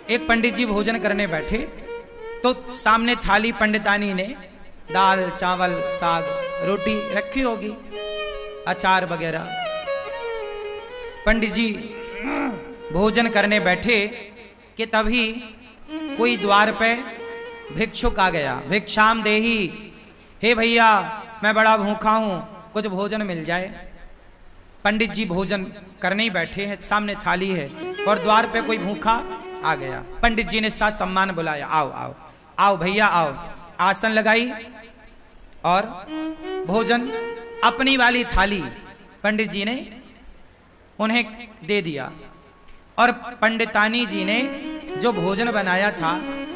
एक पंडित जी भोजन करने बैठे तो सामने थाली पंडितानी ने दाल चावल साग रोटी रखी होगी, अचार वगैरह। पंडित जी भोजन करने बैठे कि तभी कोई द्वार पे भिक्षुक आ गया। भिक्षाम देही, हे भैया मैं बड़ा भूखा हूं, कुछ भोजन मिल जाए। पंडित जी भोजन करने ही बैठे हैं, सामने थाली है और द्वार पे कोई भूखा आ गया। पंडित जी ने साथ सम्मान बुलाया, आओ आओ आओ भैया आओ। आसन लगाई और भोजन अपनी वाली थाली पंडित जी ने उन्हें दे दिया। और पंडितानी जी ने जो भोजन बनाया था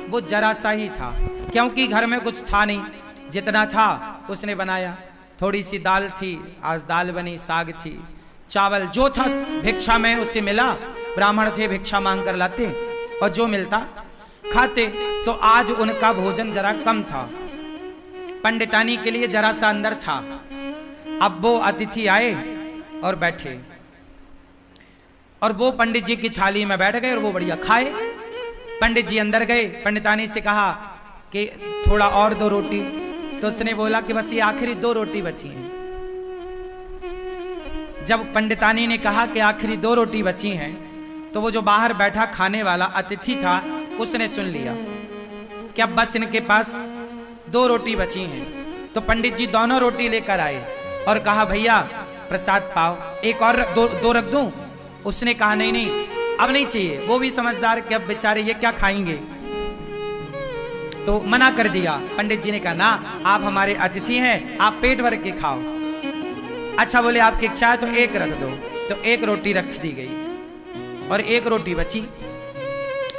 वो जरा सा ही था, क्योंकि घर में कुछ था नहीं, जितना था उसने बनाया। थोड़ी सी दाल थी, आज दाल बनी, साग थी, चावल जो था भिक्षा में उससे मिला। ब्राह्मण थे, भिक्षा मांग कर लाते और जो मिलता खाते। तो आज उनका भोजन जरा कम था, पंडितानी के लिए जरा सा अंदर था। अब वो अतिथि आए और बैठे और वो पंडित जी की थाली में बैठ गए और वो बढ़िया खाए। पंडित जी अंदर गए, पंडितानी से कहा कि थोड़ा और दो रोटी। तो उसने बोला कि बस ये आखिरी 2 रोटी बची हैं। जब पंडितानी ने कहा कि आखिरी 2 रोटी बची हैं, तो वो जो बाहर बैठा खाने वाला अतिथि था उसने सुन लिया कि अब बस इनके पास 2 रोटी बची हैं। तो पंडित जी दोनों रोटी लेकर आए और कहा भैया प्रसाद पाओ, एक और दो रख दूं। उसने कहा नहीं नहीं अब नहीं चाहिए। वो भी समझदार कि अब बेचारे ये क्या खाएंगे, तो मना कर दिया। पंडित जी ने कहा ना, आप हमारे अतिथि हैं, आप पेट भर के खाओ। अच्छा बोले आपकी इच्छा है तो एक रख दो। तो 1 रोटी रख दी गई और 1 रोटी बची।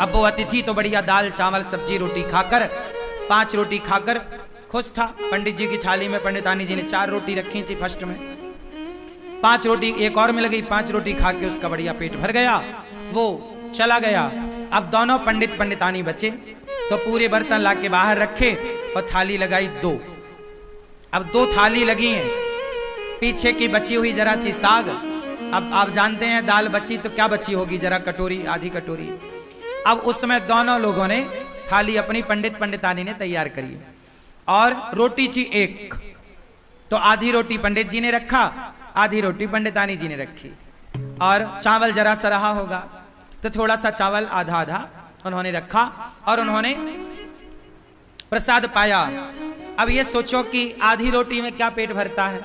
अब वो अतिथि तो बढ़िया दाल चावल सब्जी रोटी खाकर 5 रोटी खाकर खुश था। पंडित जी की थाली में पंडितानी जी ने 4 रोटी रखी थी फर्स्ट में, 5 रोटी एक और मिल गई। 5 रोटी खा के उसका बढ़िया पेट भर गया, वो चला गया। अब दोनों पंडित पंडितानी बचे तो पूरे बर्तन लाके बाहर रखे और थाली लगाई 2। अब 2 थाली लगी हैं, पीछे की बची हुई जरा सी साग। अब आप जानते हैं दाल बची तो क्या बची होगी, जरा कटोरी आधी कटोरी। अब उसमें दोनों लोगों ने थाली अपनी पंडित पंडितानी ने तैयार करी और रोटी थी 1। तो आधी रोटी पंडित जी ने रखा, आधी रोटी पंडितानी जी ने रखी। और चावल जरा सा रहा होगा तो थोड़ा सा चावल आधा आधा उन्होंने रखा और उन्होंने प्रसाद पाया। अब ये सोचो कि आधी रोटी में क्या पेट भरता है।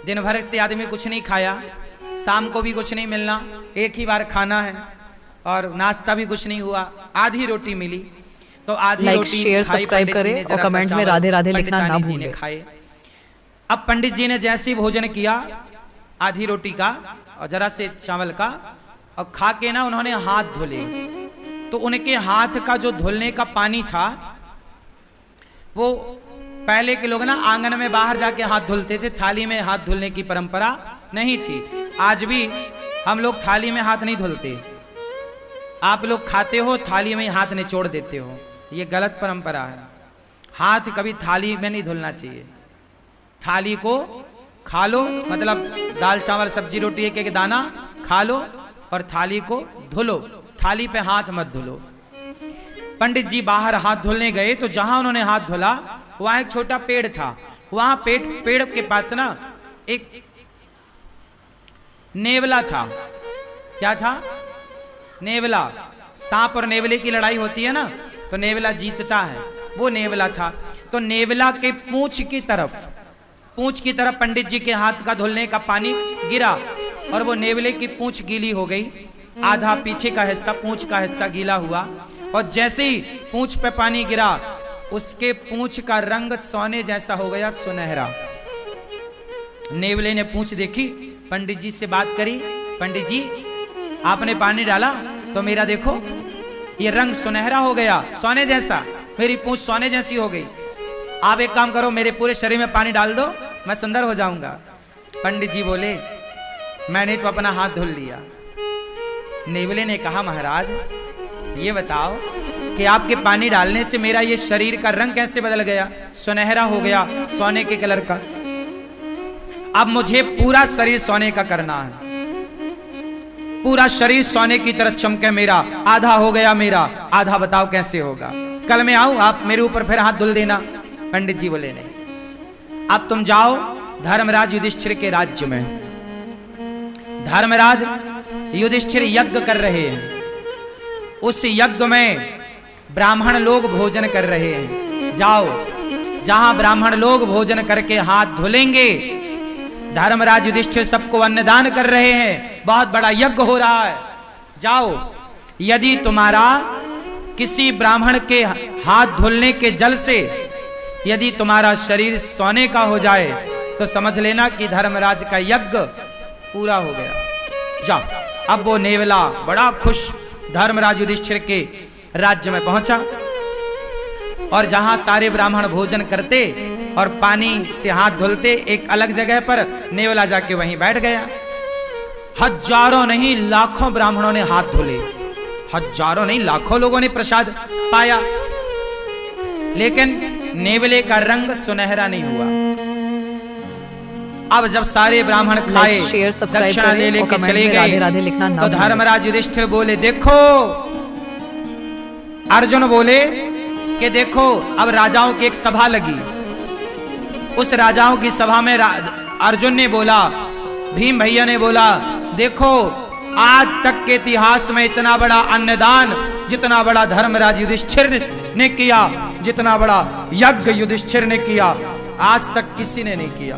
दिन भर से आदमी कुछ नहीं खाया, शाम को भी कुछ नहीं मिलना, एक ही बार खाना है और नाश्ता भी कुछ नहीं हुआ, आधी रोटी मिली। तो आधी रोटी शेयर सब्सक्राइब करें और कमेंट्स में राधे राधे लिखना ना भूलें। खाए। अब पंडित जी ने जैसे ही भोजन किया आधी रोटी का और जरा से चावल का और खा के ना उन्होंने हाथ धुले। तो उनके हाथ का जो धुलने का पानी था वो पहले के लोग ना आंगन में बाहर जाके हाथ धुलते थे, थाली में हाथ धुलने की परंपरा नहीं थी। आज भी हम लोग थाली में हाथ नहीं धुलते, आप लोग खाते हो थाली में हाथ निचोड़ देते हो, ये गलत परंपरा है। हाथ कभी थाली में नहीं धुलना चाहिए। थाली को खा लो, मतलब दाल चावल सब्जी रोटी एक एक दाना खा लो और थाली को धुलो, थाली पे हाथ मत धुलो। पंडित जी बाहर हाथ धुलने गए तो जहां उन्होंने हाथ धुला वहां एक छोटा पेड़ था। वहां पेड़ के पास ना एक नेवला था। क्या था? नेवला। सांप और नेवले की लड़ाई होती है ना, तो नेवला जीतता है, वो नेवला था। तो नेवला के पूंछ की तरफ पंडित जी के हाथ का धुलने का पानी गिरा और वो नेवले की पूंछ गीली हो गई। आधा पीछे का हिस्सा, पूंछ का हिस्सा गीला हुआ और जैसे ही पूंछ पे पानी गिरा उसके पूंछ का रंग सोने जैसा हो गया, सुनहरा। नेवले ने पूंछ देखी, पंडित जी से बात करी, पंडित जी आपने पानी डाला तो मेरा देखो ये रंग सुनहरा हो गया, सोने जैसा, मेरी पूंछ सोने जैसी हो गई। आप एक काम करो, मेरे पूरे शरीर में पानी डाल दो, मैं सुंदर हो जाऊंगा। पंडित जी बोले मैंने तो अपना हाथ धुल लिया। नेवले ने कहा महाराज ये बताओ कि आपके पानी डालने से मेरा ये शरीर का रंग कैसे बदल गया, सुनहरा हो गया, सोने के कलर का। अब मुझे पूरा शरीर सोने का करना है, पूरा शरीर सोने की तरह चमके मेरा, आधा हो गया मेरा, आधा बताओ कैसे होगा? कल मैं आऊं, आप मेरे ऊपर फिर हाथ धुल देना। पंडित जी बोले नहीं, अब तुम जाओ धर्मराज युधिष्ठिर के राज्य में। धर्मराज युधिष्ठिर यज्ञ कर रहे हैं, उस यज्ञ में ब्राह्मण लोग भोजन कर रहे हैं। जाओ, जहां ब्राह्मण लोग भोजन करके हाथ धुलेंगे, धर्मराज युधिष्ठिर सबको अन्नदान कर रहे हैं, बहुत बड़ा यज्ञ हो रहा है। जाओ, यदि तुम्हारा किसी ब्राह्मण के हाथ धुलने के जल से यदि तुम्हारा शरीर सोने का हो जाए तो समझ लेना कि धर्मराज का यज्ञ पूरा हो गया। जाओ। अब वो नेवला बड़ा खुश धर्मराज युधिष्ठिर के राज्य में पहुंचा, और जहां सारे ब्राह्मण भोजन करते और पानी से हाथ धुलते एक अलग जगह पर, नेवला जाके वहीं बैठ गया। हजारों नहीं लाखों ब्राह्मणों ने हाथ धुले, हजारों नहीं लाखों लोगों ने प्रसाद पाया, लेकिन नेवले का रंग सुनहरा नहीं हुआ। अब जब सारे ब्राह्मण खाए, दक्षिणा ले लेके चले गए, तो धर्मराज युधिष्ठिर बोले देखो, अर्जुन बोले कि देखो, अब राजाओं की एक सभा लगी। उस राजाओं की सभा में अर्जुन ने बोला, भीम भैया ने बोला, देखो आज तक के इतिहास में इतना बड़ा अन्नदान जितना बड़ा धर्मराज युधिष्ठिर ने किया, जितना बड़ा यज्ञ युधिष्ठिर ने किया, आज तक किसी ने नहीं किया।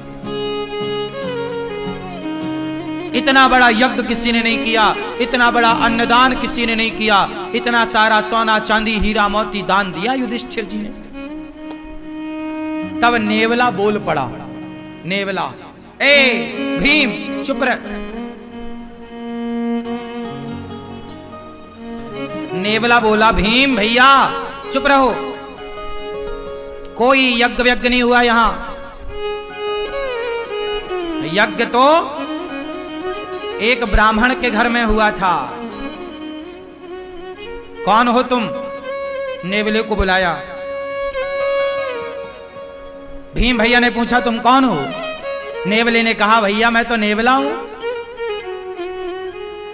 इतना बड़ा यज्ञ किसी ने नहीं किया, इतना बड़ा अन्नदान किसी ने नहीं किया, इतना सारा सोना चांदी हीरा मोती दान दिया युधिष्ठिर जी ने। तब नेवला बोल पड़ा, नेवला, ए भीम चुप रह। नेवला बोला, भीम भैया चुप रहो, कोई यज्ञ व्यज्ञ नहीं हुआ यहां। यज्ञ तो एक ब्राह्मण के घर में हुआ था। कौन हो तुम? नेवले को बुलाया। भीम भैया ने पूछा, तुम कौन हो? नेवले ने कहा, भैया मैं तो नेवला हूं।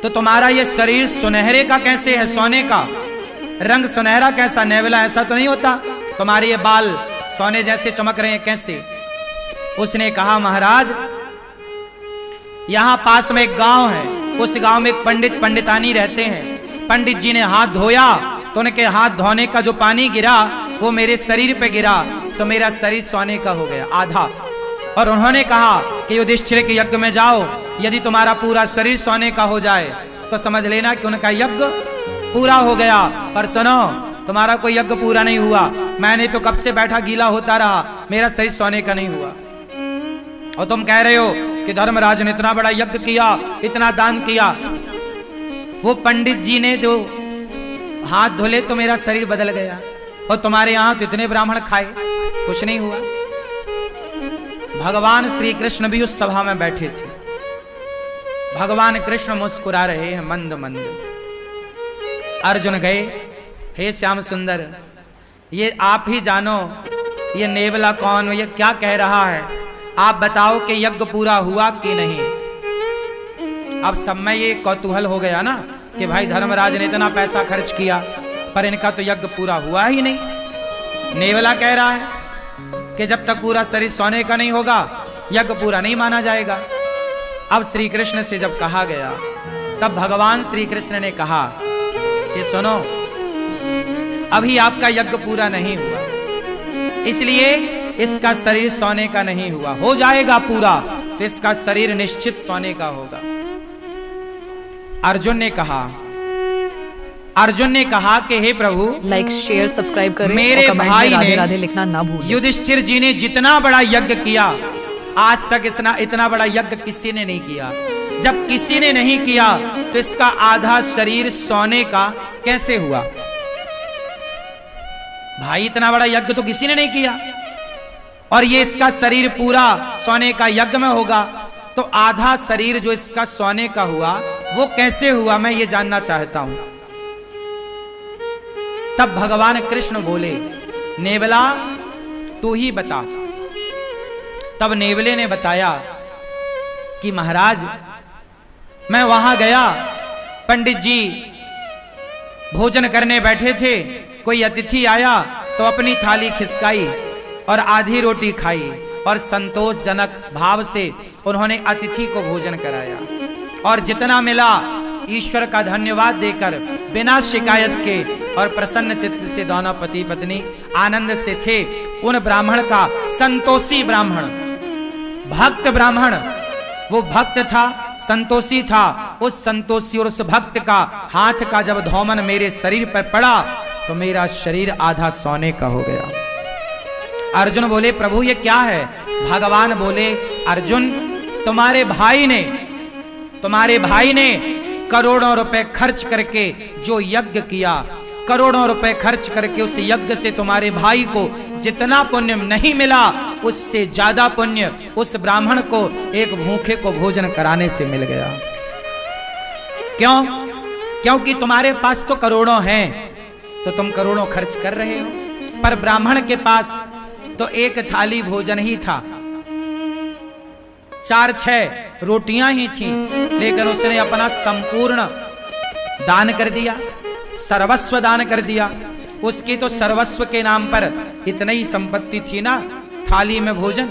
तो तुम्हारा ये शरीर सुनहरे का कैसे है? सोने का रंग सुनहरा कैसा? नेवला ऐसा तो नहीं होता, तुम्हारे ये बाल सोने जैसे चमक रहे हैं कैसे? उसने कहा, महाराज यहां पास में एक गांव है, उस गांव में एक पंडित पंडितानी रहते हैं। पंडित जी ने हाथ धोया तो उनके हाथ धोने का जो पानी गिरा वो मेरे शरीर पे गिरा, तो मेरा शरीर सोने का हो गया आधा। और उन्होंने कहा कि युधिष्ठिर के यज्ञ में जाओ, यदि तुम्हारा पूरा शरीर सोने का हो जाए तो समझ लेना कि उनका यज्ञ पूरा हो गया। पर सुनो, तुम्हारा कोई यज्ञ पूरा नहीं हुआ, मैंने तो कब से बैठा गीला होता रहा, मेरा शरीर सोने का नहीं हुआ। और तुम कह रहे हो कि धर्मराज ने इतना बड़ा यज्ञ किया, इतना दान किया, वो पंडित जी ने जो हाथ धुले तो मेरा शरीर बदल गया, और तुम्हारे यहां तो इतने ब्राह्मण खाए, कुछ नहीं हुआ। भगवान श्री कृष्ण भी उस सभा में बैठे थे। भगवान कृष्ण मुस्कुरा रहे हैं मंद मंद। अर्जुन गए, हे श्याम सुंदर, ये आप ही जानो ये नेवला कौन, ये क्या कह रहा है, आप बताओ कि यज्ञ पूरा हुआ कि नहीं। अब सब में ये कौतूहल हो गया ना कि भाई धर्मराज ने इतना पैसा खर्च किया पर इनका तो यज्ञ पूरा हुआ ही नहीं। नेवला कह रहा है कि जब तक पूरा शरीर सोने का नहीं होगा यज्ञ पूरा नहीं माना जाएगा। अब श्री कृष्ण से जब कहा गया तब भगवान श्री कृष्ण ने कहा कि सुनो, अभी आपका यज्ञ पूरा नहीं हुआ, इसलिए इसका शरीर सोने का नहीं हुआ। हो जाएगा पूरा तो इसका शरीर निश्चित सोने का होगा। अर्जुन ने कहा कि हे प्रभु, लाइक शेयर सब्सक्राइब करें, मेरे और भाई राधे ने राधे लिखना ना भूलें। युधिष्ठिर जी ने जितना बड़ा यज्ञ किया, आज तक इतना बड़ा यज्ञ किसी ने नहीं किया। जब किसी ने नहीं किया तो इसका आधा शरीर सोने का कैसे हुआ? भाई इतना बड़ा यज्ञ तो किसी ने नहीं किया, और ये इसका शरीर पूरा सोने का यज्ञ में होगा, तो आधा शरीर जो इसका सोने का हुआ वो कैसे हुआ, मैं ये जानना चाहता हूं। तब भगवान कृष्ण बोले, नेवला तू ही बता। तब नेवले ने बताया कि महाराज मैं वहां गया पंडित जी भोजन करने बैठे थे, कोई अतिथि आया तो अपनी थाली खिसकाई और आधी रोटी खाई और संतोषजनक भाव से उन्होंने अतिथि को भोजन कराया और जितना मिला ईश्वर का धन्यवाद देकर बिना शिकायत के और प्रसन्न चित्त से दोनों पति पत्नी आनंद से थे। उन ब्राह्मण का, संतोषी ब्राह्मण, भक्त ब्राह्मण, वो भक्त था, संतोषी था, उस संतोषी और उस भक्त का हाथ का जब धौमन मेरे शरीर पर पड़ा तो मेरा शरीर आधा सोने का हो गया। अर्जुन बोले प्रभु ये क्या है? भगवान बोले अर्जुन तुम्हारे भाई ने करोड़ों रुपए खर्च करके जो यज्ञ किया, करोड़ों रुपए खर्च करके उस यज्ञ से तुम्हारे भाई को जितना पुण्य नहीं मिला उससे ज्यादा पुण्य उस ब्राह्मण को एक भूखे को भोजन कराने से मिल गया। क्यों? क्योंकि तुम्हारे पास तो करोड़ों हैं तो तुम करोड़ों खर्च कर रहे हो, पर ब्राह्मण के पास तो एक थाली भोजन ही था, 4-6 रोटियां ही थी, लेकिन उसने अपना संपूर्ण दान कर दिया, सर्वस्व दान कर दिया। उसकी तो सर्वस्व के नाम पर इतनी ही संपत्ति थी ना, थाली में भोजन।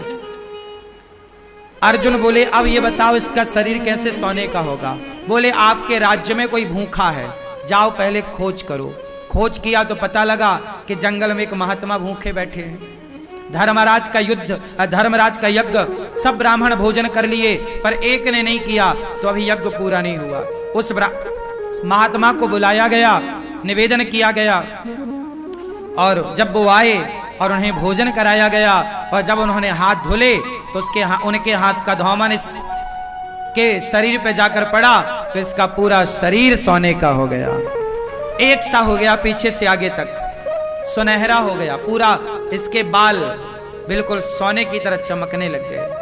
अर्जुन बोले अब ये बताओ इसका शरीर कैसे सोने का होगा? बोले आपके राज्य में कोई भूखा है, जाओ पहले खोज करो। खोज किया तो पता लगा कि जंगल में एक महात्मा भूखे बैठे हैं। धर्मराज का यज्ञ सब ब्राह्मण भोजन कर लिए, पर एक ने नहीं किया तो अभी यज्ञ पूरा नहीं हुआ। उस महात्मा को बुलाया गया, निवेदन किया गया और जब वो आए और उन्हें भोजन कराया गया और जब उन्होंने हाथ धुले तो उनके हाथ का धौमन इसके शरीर पे जाकर पड़ा तो इसका पूरा शरीर सोने का हो गया, एक सा हो गया, पीछे से आगे तक सुनहरा हो गया, पूरा इसके बाल बिल्कुल सोने की तरह चमकने लग गए।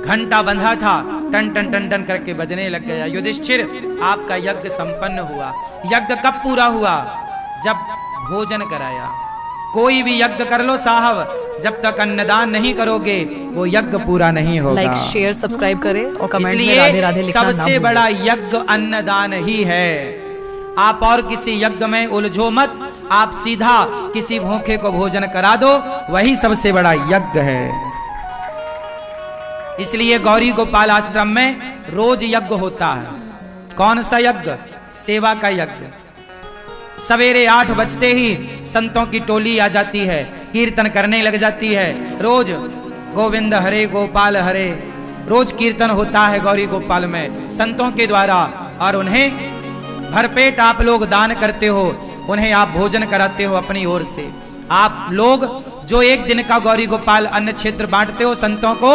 घंटा बंधा था, टन टन टन टन करके बजने लग गया। युधिष्ठिर आपका यज्ञ संपन्न हुआ। यज्ञ कब पूरा हुआ? जब भोजन कराया। कोई भी यज्ञ कर लो साहब, जब तक अन्नदान नहीं करोगे वो यज्ञ पूरा नहीं होगा। लाइक शेयर सब्सक्राइब करें और कमेंट में राधे राधे लिखना ना भूलें। सबसे बड़ा यज्ञ अन्नदान ही है। आप और किसी यज्ञ में उलझो मत, आप सीधा किसी भूखे को भोजन करा दो, वही सबसे बड़ा यज्ञ है। इसलिए गौरी गोपाल आश्रम में रोज यज्ञ होता है। कौन सा यज्ञ? सेवा का यज्ञ। सवेरे 8 बजते ही संतों की टोली आ जाती है, कीर्तन करने लग जाती है। रोज गोविंद हरे गोपाल हरे, रोज कीर्तन होता है गौरी गोपाल में संतों के द्वारा, और उन्हें भरपेट आप लोग दान करते हो, उन्हें आप भोजन कराते हो अपनी ओर से। आप लोग जो एक दिन का गौरी गोपाल अन्न क्षेत्र बांटते हो संतों को,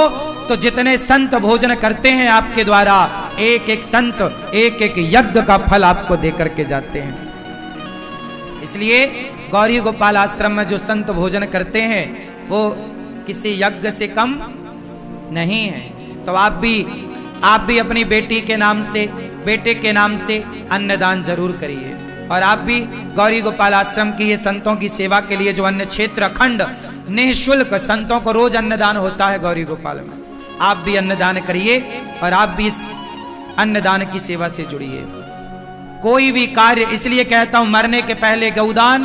तो जितने संत भोजन करते हैं आपके द्वारा, एक एक संत एक एक यज्ञ का फल आपको देकर के जाते हैं। इसलिए गौरी गोपाल आश्रम में जो संत भोजन करते हैं वो किसी यज्ञ से कम नहीं है। तो आप भी अपनी बेटी के नाम से, बेटे के नाम से अन्नदान जरूर करिए। और आप भी गौरी गोपाल आश्रम की ये संतों की सेवा के लिए जो अन्न क्षेत्र अखंड निःशुल्क संतों को रोज अन्नदान होता है गौरी गोपाल में, आप भी अन्नदान करिए और आप भी इस अन्नदान की सेवा से जुड़िए। कोई भी कार्य, इसलिए कहता हूं मरने के पहले गौदान,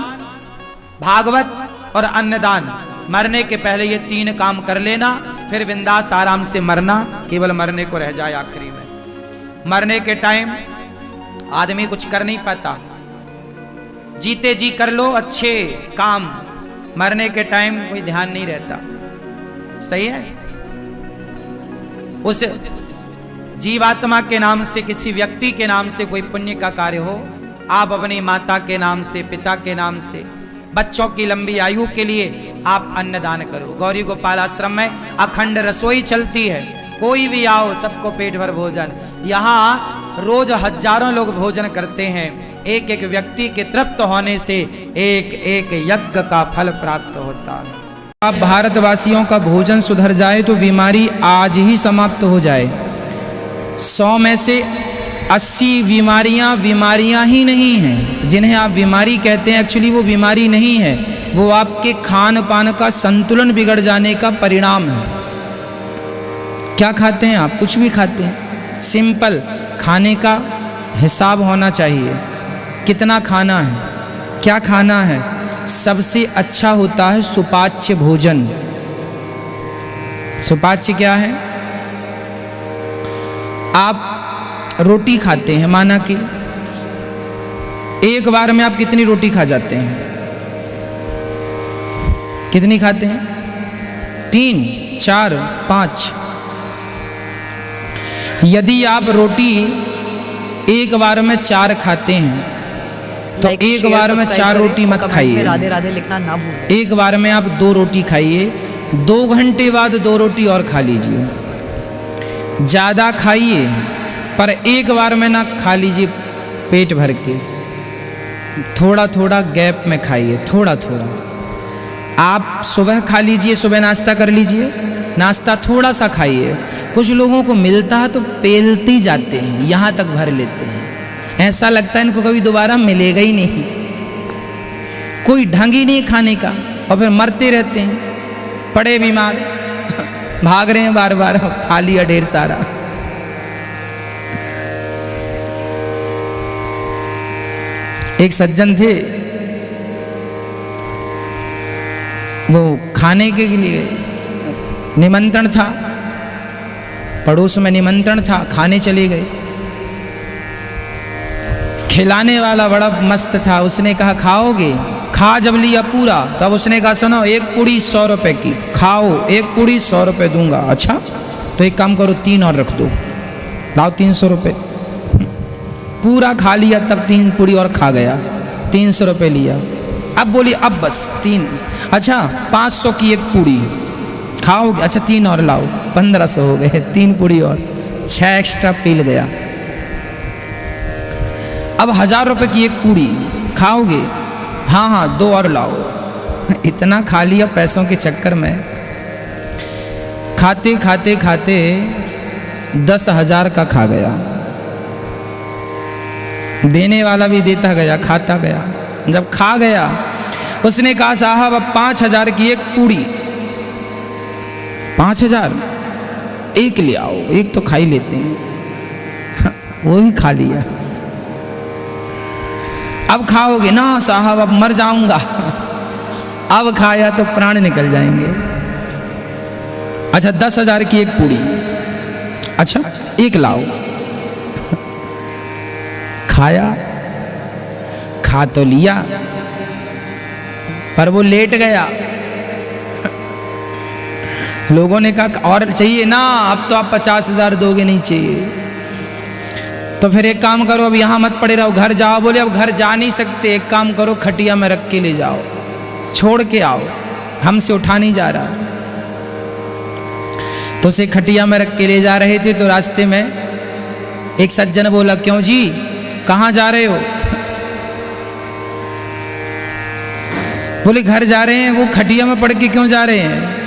भागवत और अन्नदान, मरने के पहले ये 3 काम कर लेना, फिर बिंदास आराम से मरना, केवल मरने को रह जाए आखिरी में। मरने के टाइम आदमी कुछ कर नहीं पाता, जीते जी कर लो अच्छे काम, मरने के टाइम कोई ध्यान नहीं रहता। सही है? उस जीवात्मा के नाम से, किसी व्यक्ति के नाम से कोई पुण्य का कार्य हो, आप अपनी माता के नाम से, पिता के नाम से, बच्चों की लंबी आयु के लिए आप अन्नदान करो। गौरी गोपाल आश्रम में अखंड रसोई चलती है, कोई भी आओ सबको पेट भर भोजन। यहाँ रोज हजारों लोग भोजन करते हैं, एक एक व्यक्ति के तृप्त होने से एक एक यज्ञ का फल प्राप्त होता है। अब भारतवासियों का भोजन सुधर जाए तो बीमारी आज ही समाप्त हो जाए। 100 में से 80 बीमारियां ही नहीं हैं। जिन्हें आप बीमारी कहते हैं एक्चुअली वो बीमारी नहीं है, वो आपके खान पान का संतुलन बिगड़ जाने का परिणाम है। क्या खाते हैं आप? कुछ भी खाते हैं, सिंपल खाने का हिसाब होना चाहिए, कितना खाना है, क्या खाना है। सबसे अच्छा होता है सुपाच्य भोजन। सुपाच्य क्या है? आप रोटी खाते हैं, माना कि एक बार में आप कितनी रोटी खा जाते हैं? कितनी खाते हैं? 3, 4, 5। यदि आप रोटी एक बार में 4 खाते हैं तो एक बार में 4 रोटी मत खाइए। राधे राधे लिखना ना भूलें। एक बार में आप 2 रोटी खाइए, 2 घंटे बाद 2 रोटी और खा लीजिए। ज़्यादा खाइए पर एक बार में ना खा लीजिए पेट भर के, थोड़ा थोड़ा गैप में खाइए, थोड़ा थोड़ा। आप सुबह खा लीजिए, सुबह नाश्ता कर लीजिए, नाश्ता थोड़ा सा खाइए। कुछ लोगों को मिलता है तो पेलते जाते हैं, यहाँ तक भर लेते हैं, ऐसा लगता है इनको कभी दोबारा मिलेगा ही नहीं, कोई ढंग ही नहीं खाने का, और फिर मरते रहते हैं, पड़े बीमार, भाग रहे हैं बार बार, खा लिया ढेर सारा। एक सज्जन थे, वो खाने के लिए निमंत्रण था, पड़ोस में निमंत्रण था, खाने चले गए। खिलाने वाला बड़ा मस्त था, उसने कहा खाओगे? खा जब लिया पूरा, तब उसने कहा सुनो, एक पूड़ी 100 रुपए की, खाओ, एक पूड़ी 100 रुपए दूंगा। अच्छा तो एक काम करो, 3 और रख दो, लाओ 300 रुपए। पूरा खा लिया, तब 3 पूड़ी और खा गया, 300 रुपए लिया। अब बोली अब बस 3, अच्छा 500 की एक पूड़ी खाओगे? अच्छा 3 और लाओ, 1500 हो गए, 3 पूड़ी और 6 एक्स्ट्रा पील गया। अब 1000 रुपए की एक पूड़ी खाओगे? हाँ हाँ 2 और लाओ। इतना खा लिया पैसों के चक्कर में, खाते खाते खाते 10,000 का खा गया। देने वाला भी देता गया, खाता गया। जब खा गया उसने कहा साहब अब 5,000 की एक पूड़ी। 5,000? एक ले आओ, एक तो खा ही लेते हैं। वो भी खा लिया। अब खाओगे? ना साहब अब मर जाऊंगा। अब खाया तो प्राण निकल जाएंगे। अच्छा 10,000 की एक पूड़ी, अच्छा एक लाओ। खाया, खा तो लिया पर वो लेट गया। लोगों ने कहा और चाहिए ना, अब तो आप 50,000 दोगे, नहीं चाहिए। तो फिर एक काम करो, अब यहाँ मत पड़े रहो, घर जाओ। बोले अब घर जा नहीं सकते, एक काम करो खटिया में रख के ले जाओ, छोड़ के आओ, हमसे उठा नहीं जा रहा। तो उसे खटिया में रख के ले जा रहे थे, तो रास्ते में एक सज्जन बोला क्यों जी कहाँ जा रहे हो? बोले घर जा रहे हैं। वो खटिया में पड़ के क्यों जा रहे हैं?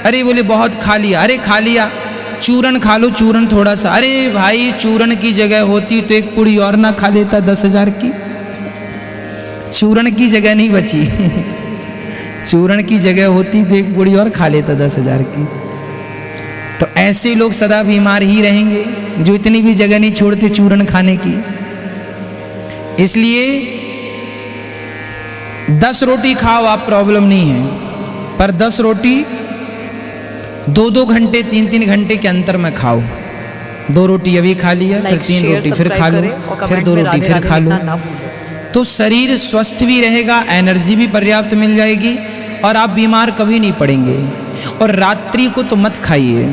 अरे बोले बहुत खा लिया। अरे खा लिया, चूरन खा लो, चूरन थोड़ा सा। अरे भाई चूरन की जगह होती तो एक पूड़ी और ना खा लेता 10,000 की? चूरन की जगह नहीं बची। चूरन की जगह होती तो एक पूड़ी और खा लेता 10,000 की। तो ऐसे लोग सदा बीमार ही रहेंगे जो इतनी भी जगह नहीं छोड़ते चूरन खाने की। इसलिए 10 रोटी खाओ आप, प्रॉब्लम नहीं है, पर 10 रोटी 2-2 घंटे 3-3 घंटे के अंतर में खाओ। 2 रोटी अभी खा लिया, फिर 3 रोटी फिर खा लो, फिर 2 रोटी फिर खा लो, तो शरीर स्वस्थ भी रहेगा, एनर्जी भी पर्याप्त मिल जाएगी और आप बीमार कभी नहीं पड़ेंगे। और रात्रि को तो मत खाइए,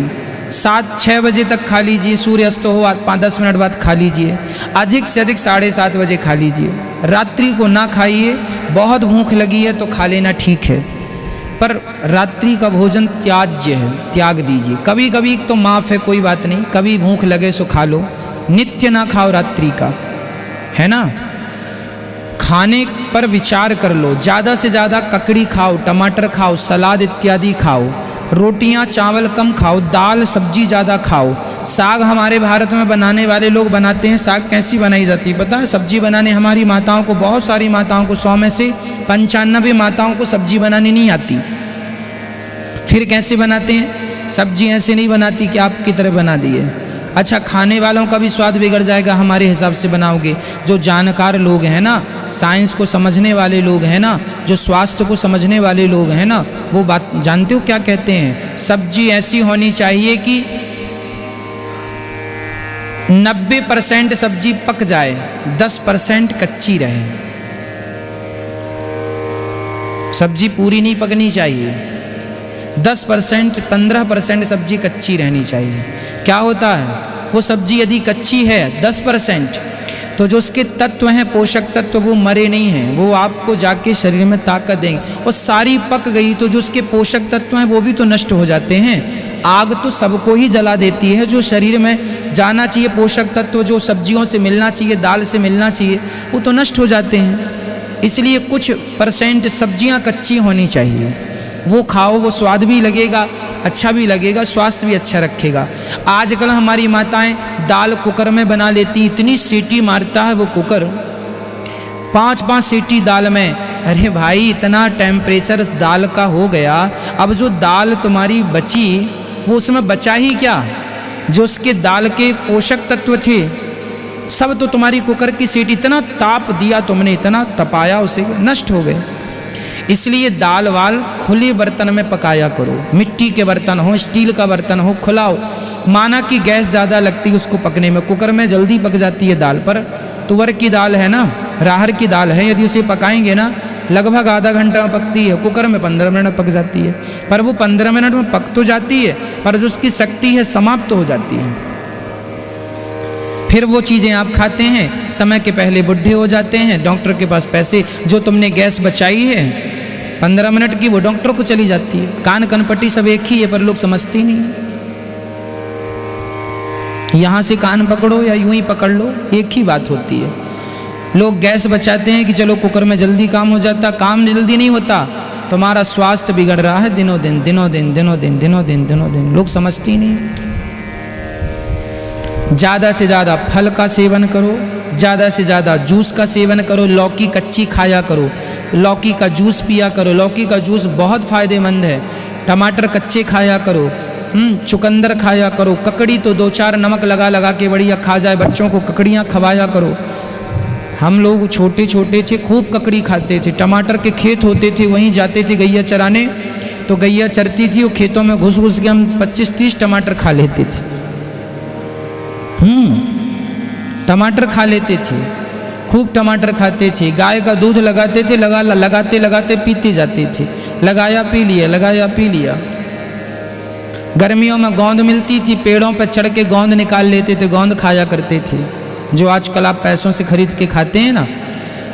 7-6 बजे तक खा लीजिए, सूर्य अस्त हो 5-10 मिनट बाद खा लीजिए, अधिक से अधिक 7:30 बजे खा लीजिए। रात्रि को ना खाइए, बहुत भूख लगी है तो खा लेना ठीक है, पर रात्रि का भोजन त्याज्य है, त्याग दीजिए। कभी कभी तो माफ़ है, कोई बात नहीं, कभी भूख लगे सो खा लो, नित्य ना खाओ रात्रि का, है ना। खाने पर विचार कर लो, ज़्यादा से ज़्यादा ककड़ी खाओ, टमाटर खाओ, सलाद इत्यादि खाओ, रोटियां चावल कम खाओ, दाल सब्जी ज़्यादा खाओ। साग हमारे भारत में बनाने वाले लोग बनाते हैं, साग कैसी बनाई जाती है पता है? सब्जी बनाने हमारी माताओं को, बहुत सारी माताओं को, 100 में से 95 माताओं को सब्जी बनानी नहीं आती। फिर कैसे बनाते हैं? सब्जी ऐसे नहीं बनाती कि आपकी तरह बना दिए, अच्छा, खाने वालों का भी स्वाद बिगड़ जाएगा हमारे हिसाब से बनाओगे। जो जानकार लोग हैं ना, साइंस को समझने वाले लोग हैं ना, जो स्वास्थ्य को समझने वाले लोग हैं ना, वो बात जानते हो क्या कहते हैं? सब्जी ऐसी होनी चाहिए कि 90% सब्जी पक जाए, 10% कच्ची रहे। सब्जी पूरी नहीं पकनी चाहिए, 10% 15% सब्जी कच्ची रहनी चाहिए। क्या होता है, वो सब्जी यदि कच्ची है 10%, तो जो उसके तत्व हैं, पोषक तत्व, वो मरे नहीं हैं, वो आपको जाके शरीर में ताकत देंगे। और सारी पक गई तो जो उसके पोषक तत्व हैं वो भी तो नष्ट हो जाते हैं। आग तो सबको ही जला देती है, जो शरीर में जाना चाहिए पोषक तत्व, जो सब्जियों से मिलना चाहिए, दाल से मिलना चाहिए, वो तो नष्ट हो जाते हैं। इसलिए कुछ परसेंट सब्जियां कच्ची होनी चाहिए, वो खाओ, वो स्वाद भी लगेगा, अच्छा भी लगेगा, स्वास्थ्य भी अच्छा रखेगा। आजकल हमारी माताएं दाल कुकर में बना लेती, इतनी सीटी मारता है वो कुकर, 5-5 सीटी दाल में। अरे भाई, इतना टेम्परेचर दाल का हो गया, अब जो दाल तुम्हारी बची वो उसमें बचा ही क्या? जो उसके दाल के पोषक तत्व थे सब तो तुम्हारी कुकर की सीटी, इतना ताप दिया तुमने, इतना तपाया, उसे नष्ट हो गए। इसलिए दाल वाल खुले बर्तन में पकाया करो, मिट्टी के बर्तन हो, स्टील का बर्तन हो, खुला हो। माना कि गैस ज़्यादा लगती है उसको पकने में, कुकर में जल्दी पक जाती है दाल, पर तुअर की दाल है ना, राहर की दाल है, यदि उसे पकाएंगे ना लगभग आधा घंटा में पकती है, कुकर में 15 मिनट पक जाती है। पर वो 15 मिनट में पक तो जाती है, पर जो उसकी शक्ति है समाप्त हो जाती है। फिर वो चीज़ें आप खाते हैं, समय के पहले बुढ़े हो जाते हैं, डॉक्टर के पास पैसे, जो तुमने गैस बचाई है 15 मिनट की, वो डॉक्टर को चली जाती है। कान कनपट्टी सब एक ही है, पर लोग समझते नहीं। यहाँ से कान पकड़ो या यूं ही पकड़ लो, एक ही बात होती है। लोग गैस बचाते हैं कि चलो कुकर में जल्दी काम हो जाता, काम जल्दी नहीं होता, तुम्हारा स्वास्थ्य बिगड़ रहा है दिनों दिन, दिनों दिन, दिनों दिन, दिनों दिन, दिनों दिन। लोग समझते ही नहीं। ज़्यादा से ज़्यादा फल का सेवन करो, ज़्यादा से ज़्यादा जूस का सेवन करो, लौकी कच्ची खाया करो, लौकी का जूस पिया करो, लौकी का जूस बहुत फ़ायदेमंद है। टमाटर कच्चे खाया करो, चुकंदर खाया करो, ककड़ी तो 2-4 नमक लगा लगा के बढ़िया खा जाए, बच्चों को ककड़ियाँ खवाया करो। हम लोग छोटे छोटे थे, खूब ककड़ी खाते थे। टमाटर के खेत होते थे, वहीं जाते थे गैया चराने, तो गैया चरती थी, वो खेतों में घुस घुस के हम 25-30 टमाटर खा लेते थे। टमाटर खा लेते थे, खूब टमाटर खाते थे। गाय का दूध लगाते थे, लगाते लगाते पीते जाते थे, लगाया पी लिया, लगाया पी लिया। गर्मियों में गोंद मिलती थी, पेड़ों पर चढ़ के गोंद निकाल लेते थे, गोंद खाया करते थे। जो आजकल आप पैसों से खरीद के खाते हैं ना,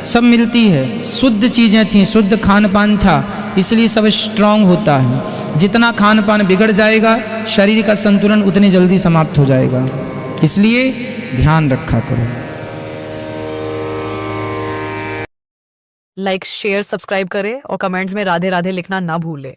सब मिलती है। शुद्ध चीज़ें थी, शुद्ध खान पान था, इसलिए सब स्ट्रांग होता है। जितना खान पान बिगड़ जाएगा, शरीर का संतुलन उतनी जल्दी समाप्त हो जाएगा। इसलिए ध्यान रखा करो। लाइक, शेयर, सब्सक्राइब करें और कमेंट्स में राधे राधे लिखना ना भूलें।